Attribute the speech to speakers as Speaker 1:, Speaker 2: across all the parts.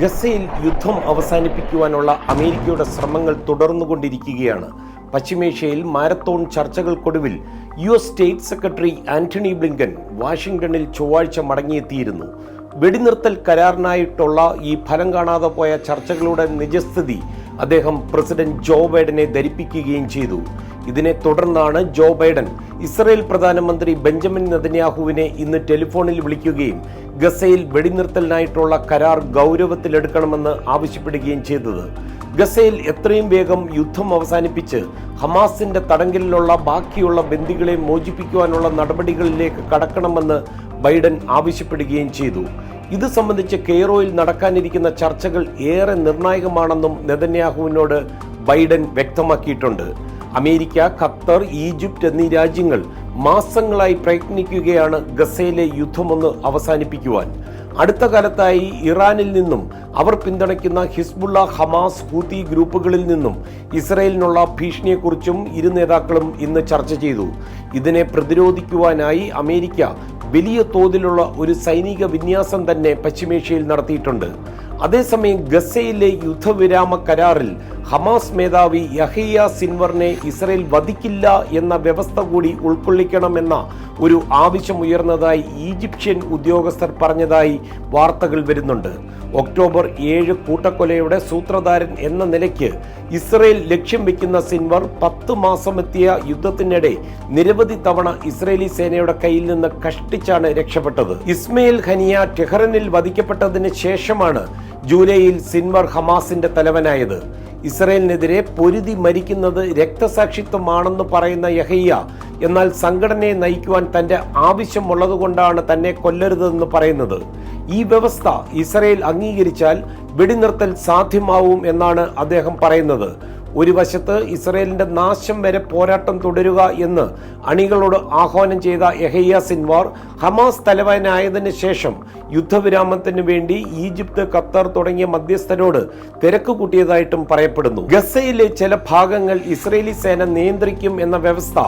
Speaker 1: ഗസയിൽ യുദ്ധം അവസാനിപ്പിക്കുവാനുള്ള അമേരിക്കയുടെ ശ്രമങ്ങൾ തുടർന്നുകൊണ്ടിരിക്കുകയാണ്. പശ്ചിമേഷ്യയിൽ മാരത്തോൺ ചർച്ചകൾക്കൊടുവിൽ US state secretary Antony Blinken വാഷിംഗ്ടണിൽ ചൊവ്വാഴ്ച മടങ്ങിയെത്തിയിരുന്നു. വെടിനിർത്തൽ കരാറിനായിട്ടുള്ള ഈ ഫലം കാണാതെ പോയ ചർച്ചകളുടെ നിജസ്ഥിതി അദ്ദേഹം പ്രസിഡന്റ് ജോ ബൈഡനെ ധരിപ്പിക്കുകയും ചെയ്തു. ഇതിനെ തുടർന്നാണ് ജോ ബൈഡൻ ഇസ്രയേൽ പ്രധാനമന്ത്രി ബെഞ്ചമിൻ നെതന്യാഹുവിനെ ഇന്ന് ടെലിഫോണിൽ വിളിക്കുകയും ഗസയിൽ വെടിനിർത്തലിനായിട്ടുള്ള കരാർ ഗൗരവത്തിലെടുക്കണമെന്ന് ആവശ്യപ്പെടുകയും ചെയ്തത്. ഗസയിൽ എത്രയും വേഗം യുദ്ധം അവസാനിപ്പിച്ച് ഹമാസിന്റെ തടങ്കലിലുള്ള ബാക്കിയുള്ള ബന്ദികളെ മോചിപ്പിക്കുവാനുള്ള നടപടികളിലേക്ക് കടക്കണമെന്ന് ബൈഡൻ ആവശ്യപ്പെടുകയും ചെയ്തു. ഇത് സംബന്ധിച്ച് കെയ്റോയിൽ നടക്കാനിരിക്കുന്ന ചർച്ചകൾ ഏറെ നിർണായകമാണെന്നും നെതന്യാഹുവിനോട് ബൈഡൻ വ്യക്തമാക്കിയിട്ടുണ്ട്. അമേരിക്ക, ഖത്തർ, ഈജിപ്ത് എന്നീ രാജ്യങ്ങൾ മാസങ്ങളായി പ്രയത്നിക്കുകയാണ് ഗസയിലെ യുദ്ധമൊന്ന് അവസാനിപ്പിക്കുവാൻ. അടുത്ത കാലത്തായി ഇറാനിൽ നിന്നും അവർ പിന്തുണയ്ക്കുന്ന ഹിസ്ബുള്ള, ഹമാസ്, ഹൂതി ഗ്രൂപ്പുകളിൽ നിന്നും ഇസ്രയേലിനുള്ള ഭീഷണിയെക്കുറിച്ചും ഇരു നേതാക്കളും ഇന്ന് ചർച്ച ചെയ്തു. ഇതിനെ പ്രതിരോധിക്കുവാനായി അമേരിക്ക വലിയ തോതിലുള്ള ഒരു സൈനിക വിന്യാസം തന്നെ പശ്ചിമേഷ്യയിൽ നടത്തിയിട്ടുണ്ട്. അതേസമയം ഗസയിലെ യുദ്ധവിരാമ കരാറിൽ ഹമാസ് മേധാവി യഹ്യ സിൻവറിനെ ഇസ്രയേൽ വധിക്കില്ല എന്ന വ്യവസ്ഥ കൂടി ഉൾക്കൊള്ളിക്കണമെന്ന ഒരു ആവശ്യം ഉയർന്നതായി ഈജിപ്ഷ്യൻ ഉദ്യോഗസ്ഥർ പറഞ്ഞതായി വാർത്തകൾ വരുന്നുണ്ട്. ഒക്ടോബർ 7 കൂട്ടക്കൊലയുടെ സൂത്രധാരൻ എന്ന നിലയ്ക്ക് ഇസ്രയേൽ ലക്ഷ്യം വെക്കുന്ന സിൻവർ 10 മാസമെത്തിയ യുദ്ധത്തിനിടെ നിരവധി തവണ ഇസ്രയേലി സേനയുടെ കയ്യിൽ നിന്ന് കഷ്ടിച്ചാണ് രക്ഷപ്പെട്ടത്. ഇസ്മയിൽ ഹനിയ ടെഹ്റാനിൽ വധിക്കപ്പെട്ടതിന് ശേഷമാണ് ജൂലൈയിൽ സിൻവർ ഹമാസിന്റെ തലവനായത്. ഇസ്രയേലിനെതിരെ പൊരുതി മരിക്കുന്നത് രക്തസാക്ഷിത്വമാണെന്ന് പറയുന്ന യഹ്യ എന്നാൽ സംഘടനയെ നയിക്കുവാൻ തന്റെ ആവശ്യമുള്ളതുകൊണ്ടാണ് തന്നെ കൊല്ലരുതെന്ന് പറയുന്നത്. ഈ വ്യവസ്ഥ ഇസ്രയേൽ അംഗീകരിച്ചാൽ വെടിനിർത്തൽ സാധ്യമാവും എന്നാണ് അദ്ദേഹം പറയുന്നത്. ഒരു വശത്ത് ഇസ്രയേലിന്റെ നാശം വരെ പോരാട്ടം തുടരുക എന്ന് അണികളോട് ആഹ്വാനം ചെയ്ത യഹ്യ സിൻവാർ ഹമാസ് തലവനായതിനു ശേഷം യുദ്ധവിരാമത്തിന് വേണ്ടി ഈജിപ്ത്, ഖത്തർ തുടങ്ങിയ മധ്യസ്ഥരോട് തിരക്ക് കൂട്ടിയതായിട്ടും പറയപ്പെടുന്നു. ഗസയിലെ ചില ഭാഗങ്ങൾ ഇസ്രയേലി സേന നിയന്ത്രിക്കും എന്ന വ്യവസ്ഥ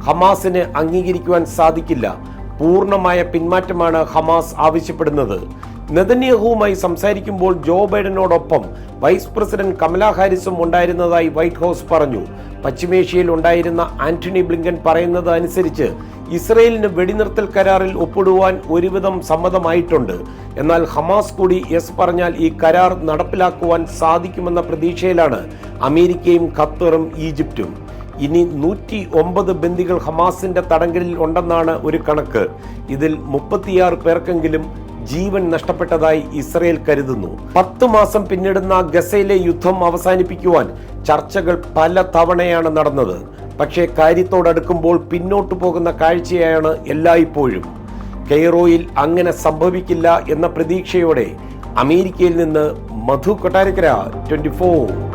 Speaker 1: ഹമാസിന് അംഗീകരിക്കുവാൻ സാധിക്കില്ല. പൂർണ്ണമായ പിന്മാറ്റമാണ് ഹമാസ് ആവശ്യപ്പെടുന്നത്. നെതന്യാഹുവുമായി സംസാരിക്കുമ്പോൾ ജോ ബൈഡനോടൊപ്പം വൈസ് പ്രസിഡന്റ് കമല ഹാരിസും ഉണ്ടായിരുന്നതായി വൈറ്റ് ഹൗസ് പറഞ്ഞു. പശ്ചിമേഷ്യയിൽ ഉണ്ടായിരുന്ന ആന്റണി ബ്ലിങ്കൻ പറയുന്നത് അനുസരിച്ച് ഇസ്രയേലിന് വെടിനിർത്തൽ കരാറിൽ ഒപ്പിടുവാൻ ഒരുവിധം സമ്മതമായിട്ടുണ്ട്. എന്നാൽ ഹമാസ് കൂടി യെസ് പറഞ്ഞാൽ ഈ കരാർ നടപ്പിലാക്കുവാൻ സാധിക്കുമെന്ന പ്രതീക്ഷയിലാണ് അമേരിക്കയും ഖത്തറും ഈജിപ്തും. ഇനി 109 ബന്ദികൾ ഹമാസിന്റെ തടങ്കലിൽ ഉണ്ടെന്നാണ് ഒരു കണക്ക്. ഇതിൽ 36 പേർക്കെങ്കിലും ജീവൻ നഷ്ടപ്പെട്ടതായി ഇസ്രയേൽ കരുതുന്നു. 10 മാസം പിന്നിടുന്ന ഗസയിലെ യുദ്ധം അവസാനിപ്പിക്കുവാൻ ചർച്ചകൾ പല തവണയാണ് നടന്നത്. പക്ഷേ കാര്യത്തോടടുക്കുമ്പോൾ പിന്നോട്ടു പോകുന്ന കാഴ്ചയാണ് എല്ലായ്പ്പോഴും. കെയ്റോയിൽ അങ്ങനെ സംഭവിക്കില്ല എന്ന പ്രതീക്ഷയോടെ അമേരിക്കയിൽ നിന്ന് മധു കൊട്ടാരക്കര, 24.